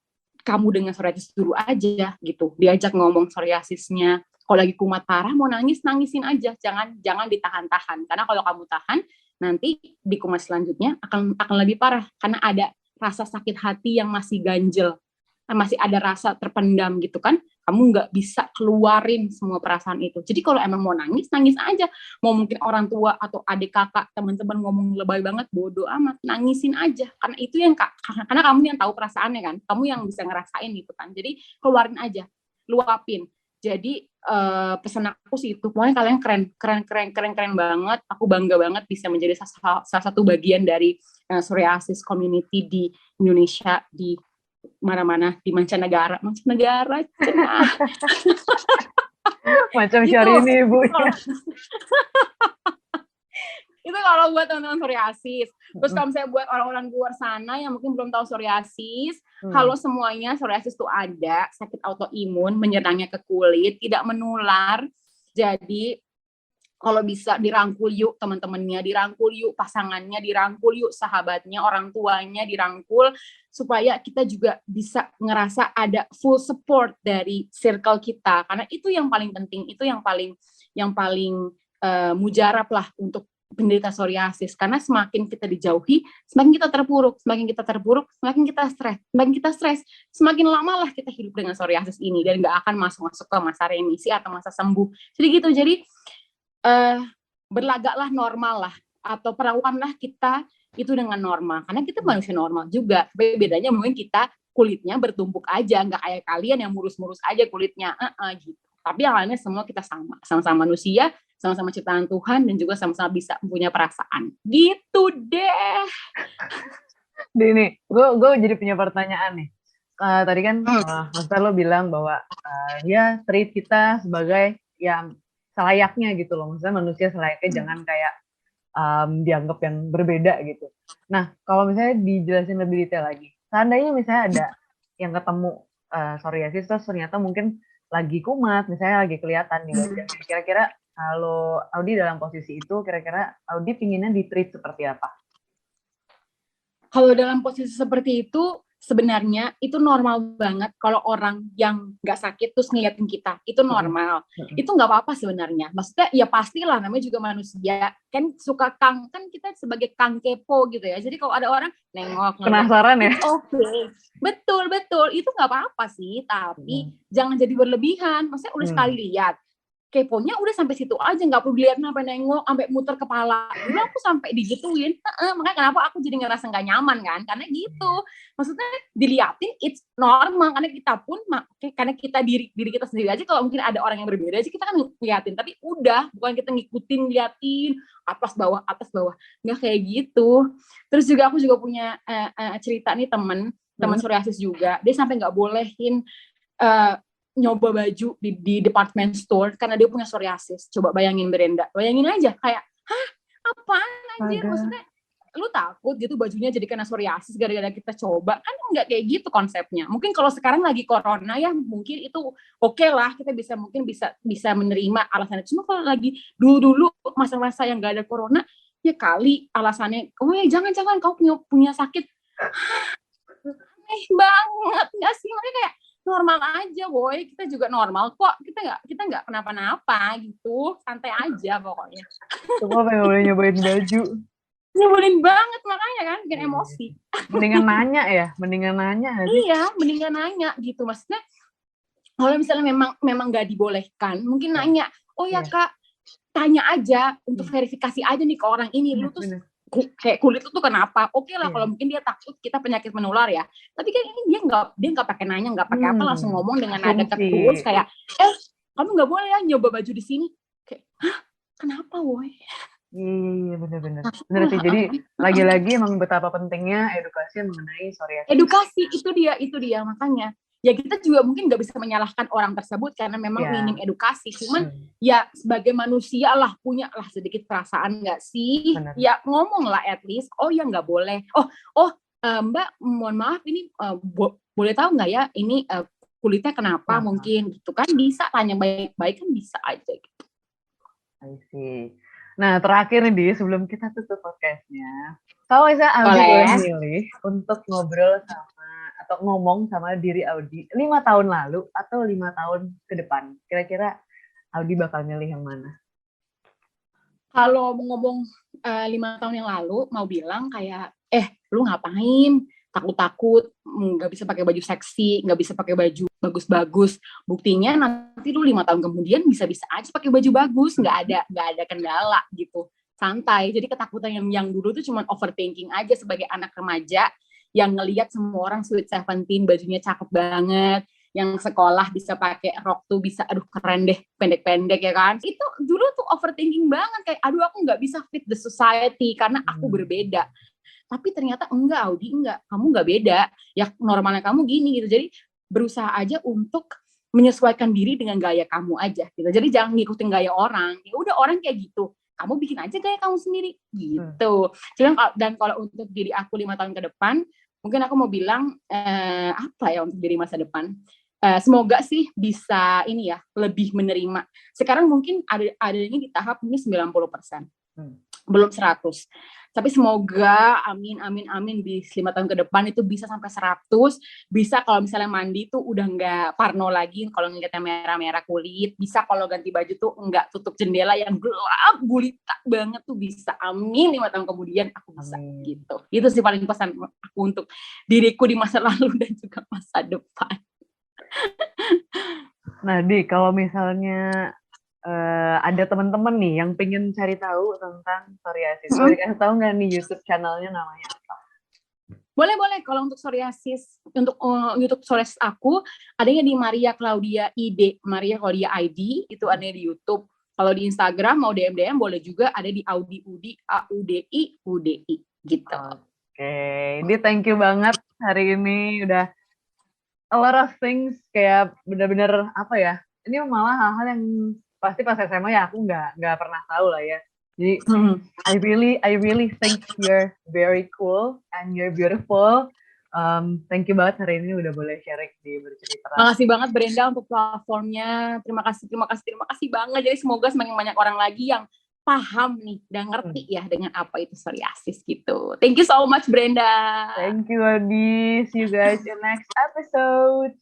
kamu dengan psoriasis dulu aja gitu, diajak ngomong psoriasisnya. Kalau lagi kumat parah mau nangis, nangisin aja, jangan ditahan-tahan, karena kalau kamu tahan nanti di kumat selanjutnya akan lebih parah, karena ada rasa sakit hati yang masih ganjel, masih ada rasa terpendam gitu kan, kamu nggak bisa keluarin semua perasaan itu. Jadi kalau emang mau nangis, nangis aja. Mau mungkin orang tua atau adik kakak, teman-teman ngomong lebay banget, bodo amat, nangisin aja. Karena itu yang karena kamu yang tahu perasaannya kan, kamu yang bisa ngerasain gitu kan. Jadi keluarin aja, luapin. Jadi pesan aku sih itu, pokoknya kalian keren banget. Aku bangga banget bisa menjadi salah satu bagian dari psoriasis community di Indonesia, di mana-mana, di mancanegara cenah. Macam Gitu. Syahrini ibunya. Itu kalau buat teman-teman psoriasis. Terus kalau misalnya buat orang-orang di luar sana yang mungkin belum tahu psoriasis, halo semuanya, psoriasis itu ada, sakit autoimun, menyerangnya ke kulit, tidak menular. Jadi kalau bisa dirangkul yuk teman-temannya, dirangkul yuk pasangannya, dirangkul yuk sahabatnya, orang tuanya, dirangkul supaya kita juga bisa ngerasa ada full support dari circle kita, karena itu yang paling penting, itu yang paling mujarab lah untuk penderita psoriasis, karena semakin kita dijauhi, semakin kita terpuruk, semakin kita stres, semakin lama lah kita hidup dengan psoriasis ini, dan nggak akan masuk ke masa remisi atau masa sembuh. Jadi berlagaklah normal lah, atau perlakukanlah kita itu dengan normal, karena kita manusia normal juga. Bedanya mungkin kita kulitnya bertumpuk aja, nggak kayak kalian yang murus-murus aja kulitnya, gitu. Tapi yang lainnya semua kita sama-sama manusia, sama-sama ciptaan Tuhan, dan juga sama-sama bisa punya perasaan. Gitu deh. Nih, gue jadi punya pertanyaan nih. Tadi kan Mas lo bilang bahwa ya treat kita sebagai yang selayaknya gitu loh. Maksudnya manusia selayaknya, jangan kayak dianggap yang berbeda gitu. Nah, kalau misalnya dijelasin lebih detail lagi, seandainya misalnya ada yang ketemu psoriasis terus ternyata mungkin lagi kumat, misalnya lagi kelihatan di wajahnya. Kira-kira kalau Audi dalam posisi itu, kira-kira Audi pinginnya di-treat seperti apa? Kalau dalam posisi seperti itu, sebenarnya itu normal banget kalau orang yang nggak sakit terus ngeliatin kita, itu normal. Itu nggak apa-apa sebenarnya. Maksudnya ya pastilah, namanya juga manusia. Kan suka kan kita sebagai kang kepo gitu ya. Jadi kalau ada orang nengok, penasaran ya? Oke. Betul. Itu nggak apa-apa sih, tapi jangan jadi berlebihan. Maksudnya udah sekali lihat, keponya udah sampai situ aja, nggak perlu dilihat sampai nengok, sampai muter kepala. Dulu aku sampai digituin, makanya kenapa aku jadi ngerasa nggak nyaman kan, karena gitu. Maksudnya diliatin, it's normal, karena kita pun, karena kita diri kita sendiri aja, kalau mungkin ada orang yang berbeda sih kita kan ngeliatin, tapi udah, bukan kita ngikutin, liatin, atas bawah, nggak kayak gitu. Terus juga aku juga punya cerita nih teman psoriasis juga, dia sampai nggak bolehin nyoba baju di department store karena dia punya psoriasis. Coba bayangin Brenda, bayangin aja kayak, hah, apaan anjir? Astaga. Maksudnya lu takut gitu bajunya jadi kena psoriasis gara-gara kita coba, kan nggak kayak gitu konsepnya. Mungkin kalau sekarang lagi corona ya mungkin itu oke lah, kita mungkin bisa menerima alasannya. Cuma kalau lagi dulu masa-masa yang nggak ada corona, ya kali alasannya, oh ya jangan kau punya sakit. Aneh banget nggak sih? Makanya kayak normal aja, boy. Kita juga normal kok. Kita nggak kenapa-napa gitu, santai aja pokoknya. Semua pengen boleh nyobain baju. Nyebelin banget makanya kan, bikin emosi. Mendingan nanya ya, mendingan nanya nggak sih? Iya, mendingan nanya gitu. Maksudnya kalau misalnya memang nggak dibolehkan, mungkin nanya, oh ya Kak, tanya aja untuk verifikasi aja nih ke orang ini, lu tuh kayak kulit lu tuh kenapa? Oke lah, kalau mungkin dia takut kita penyakit menular ya. Tapi kan ini dia nggak pakai nanya, nggak pakai apa, langsung ngomong dengan nada ketulus kayak, kamu nggak boleh ya nyoba baju di sini. Kayak, hah, kenapa, woy? Iya, bener sih. Jadi lagi-lagi emang betapa pentingnya edukasi mengenai psoriasis. Edukasi itu dia makanya. Ya kita juga mungkin nggak bisa menyalahkan orang tersebut karena memang minim edukasi. Cuman ya sebagai manusia lah punya lah sedikit perasaan nggak sih? Bener. Ya ngomong lah at least. Oh ya nggak boleh. Mbak mohon maaf ini boleh tahu nggak ya ini kulitnya kenapa mungkin gitu kan? Bisa tanya baik-baik kan bisa aja gitu. I see. Nah, terakhir nih, Di, sebelum kita tutup podcastnya, kalau misalnya Audi boleh milih untuk ngobrol sama, atau ngomong sama diri Audi 5 tahun lalu atau 5 tahun ke depan, kira-kira Audi bakal milih yang mana? Kalau ngomong 5 tahun yang lalu, mau bilang kayak, lu ngapain? Takut-takut, nggak bisa pakai baju seksi, nggak bisa pakai baju bagus-bagus. Buktinya nanti lu 5 tahun kemudian bisa-bisa aja pakai baju bagus, nggak ada kendala gitu, santai. Jadi ketakutan yang dulu tuh cuma overthinking aja sebagai anak remaja yang ngelihat semua orang sweet 17 bajunya cakep banget, yang sekolah bisa pakai rok tuh bisa, aduh keren deh, pendek-pendek ya kan. Itu dulu tuh overthinking banget kayak, aduh aku nggak bisa fit the society karena aku berbeda. Tapi ternyata enggak, Audi, kamu enggak beda, ya normalnya kamu gini gitu. Jadi berusaha aja untuk menyesuaikan diri dengan gaya kamu aja gitu. Jadi jangan ngikutin gaya orang. Ya udah orang kayak gitu, kamu bikin aja gaya kamu sendiri gitu. Dan kalau untuk diri aku 5 tahun ke depan, mungkin aku mau bilang apa ya untuk diri masa depan. Semoga sih bisa ini ya lebih menerima. Sekarang mungkin adanya di tahap ini 90%. Belum 100. Tapi semoga amin di 5 tahun ke depan itu bisa sampai 100. Bisa kalau misalnya mandi tuh udah nggak parno lagi kalau ngeliatnya merah-merah kulit. Bisa kalau ganti baju tuh nggak tutup jendela yang gelap gulita banget tuh bisa. Amin 5 tahun kemudian aku bisa gitu. Itu sih paling pesan aku untuk diriku di masa lalu dan juga masa depan. Nah, Di, kalau misalnya ada teman-teman nih yang pengen cari tahu tentang psoriasis, boleh kasih tahu nggak nih YouTube channelnya namanya apa? Boleh. Kalau untuk psoriasis, untuk YouTube psoriasis aku, adanya di Maria Claudia ID, Maria Claudia ID, itu ada di YouTube. Kalau di Instagram mau DM boleh juga, ada di Audi AUDI gitu. Oke, Di thank you banget hari ini udah a lot of things, kayak bener-bener apa ya? Ini malah hal-hal yang pasti pas SMA ya aku nggak pernah tahu lah ya. Jadi I really think you're very cool and you're beautiful. Thank you banget hari ini udah boleh sharing di Bercerita. Makasih banget Brenda untuk platformnya. Terima kasih banget. Jadi semoga semakin banyak orang lagi yang paham nih dan ngerti ya dengan apa itu psoriasis gitu. Thank you so much Brenda. Thank you Adi. See you guys in next episode.